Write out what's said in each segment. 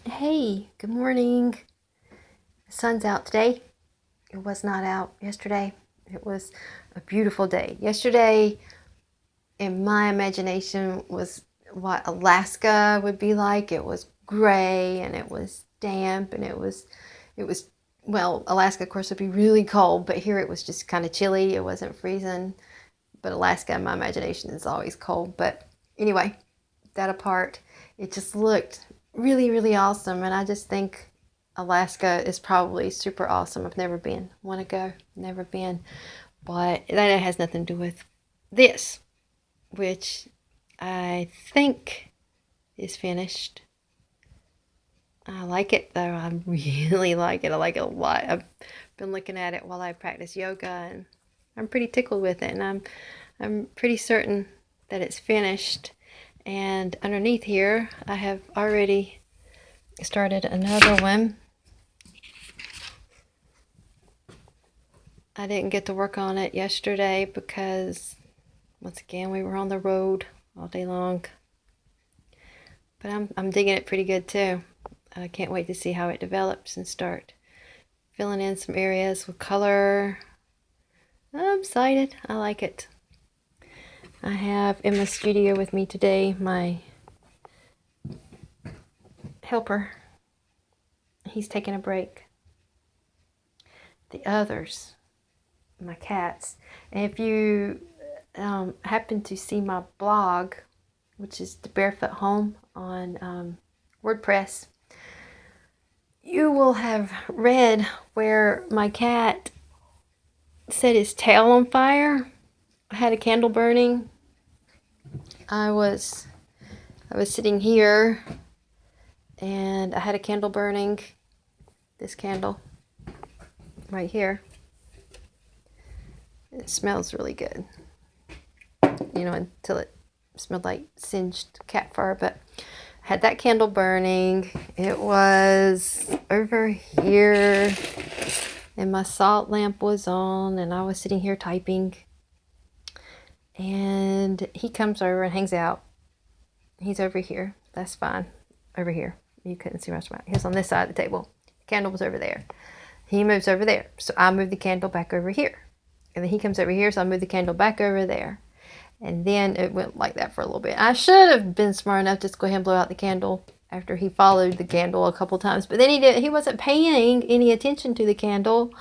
Hey, good morning. The sun's out today. It was not out yesterday. It was a beautiful day. Yesterday, in my imagination, was what Alaska would be like. It was gray and it was damp and it was, well, Alaska, of course, would be really cold, but here it was just kind of chilly. It wasn't freezing. But Alaska, in my imagination, is always cold. But anyway, that apart, it just looked really, really awesome. And I just think Alaska is probably super awesome. I've never been. Want to go? Never been. But that has nothing to do with this, which I think is finished. I like it though. I really like it. I like it a lot. I've been looking at it while I practice yoga and I'm pretty tickled with it and I'm pretty certain that it's finished. And underneath here, I have already started another one. I didn't get to work on it yesterday because, once again, we were on the road all day long. But I'm digging it pretty good too. I can't wait to see how it develops and start filling in some areas with color. I'm excited. I like it. I have in my studio with me today my helper. He's taking a break. The others, my cats. And if you happen to see my blog, which is the Barefoot Home on WordPress, you will have read where my cat set his tail on fire. I had a candle burning. I was sitting here and I had a candle burning. This candle right here. It smells really good. Until it smelled like singed cat fur, but I had that candle burning. It was over here and my salt lamp was on and I was sitting here typing and he comes over and hangs out. He's over here. That's fine. Over here. You couldn't see much about it. He was on this side of the table. The candle was over there. He moves over there. So I move the candle back over here. And then he comes over here, so I move the candle back over there. And then it went like that for a little bit. I should have been smart enough to just go ahead and blow out the candle after he followed the candle a couple times. But then he wasn't paying any attention to the candle.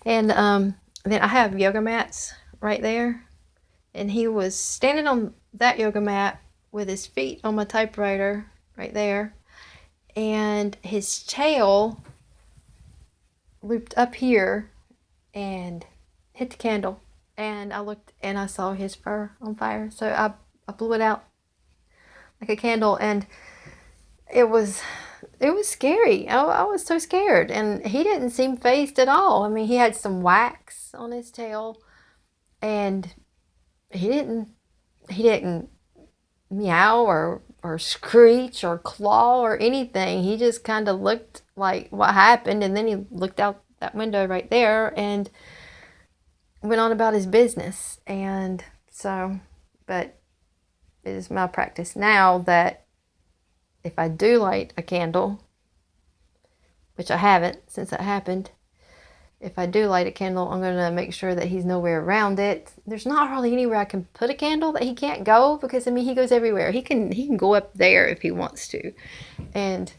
And then I have yoga mats right there. And he was standing on that yoga mat with his feet on my typewriter right there. And his tail looped up here and hit the candle. And I looked and I saw his fur on fire. So I blew it out like a candle and it was scary. I was so scared and he didn't seem fazed at all. I mean, he had some wax on his tail and he didn't meow or screech or claw or anything. He just kind of looked like what happened and then he looked out that window right there and went on about his business. And so, but it is my practice now that if I do light a candle, which I haven't since that happened, if I do light a candle, I'm going to make sure that he's nowhere around it. There's not really anywhere I can put a candle that he can't go because, I mean, he goes everywhere. He can go up there if he wants to. And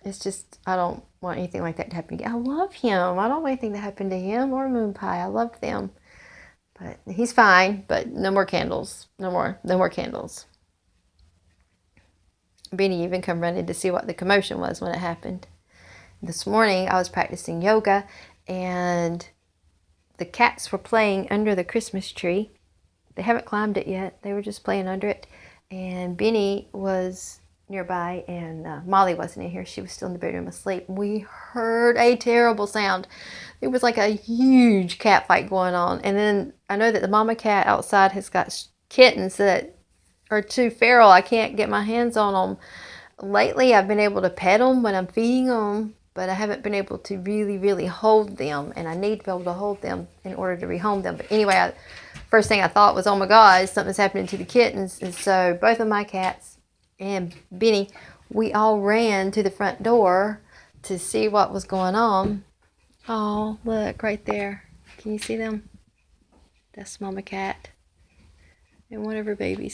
it's just, I don't want anything like that to happen again. I love him. I don't want anything to happen to him or Moon Pie. I love them. But he's fine, but no more candles. No more candles. Beanie even come running to see what the commotion was when it happened. This morning I was practicing yoga and the cats were playing under the Christmas tree. They haven't climbed it yet. They were just playing under it. And Benny was nearby and Molly wasn't in here. She was still in the bedroom asleep. We heard a terrible sound. It was like a huge cat fight going on. And then I know that the mama cat outside has got kittens that are too feral. I can't get my hands on them. Lately I've been able to pet them when I'm feeding them, but I haven't been able to really, really hold them, and I need to be able to hold them in order to rehome them. But anyway, first thing I thought was, oh my God, something's happening to the kittens. And so both of my cats and Benny we all ran to the front door to see what was going on. Oh, look right there. Can you see them? That's Mama Cat and one of her babies.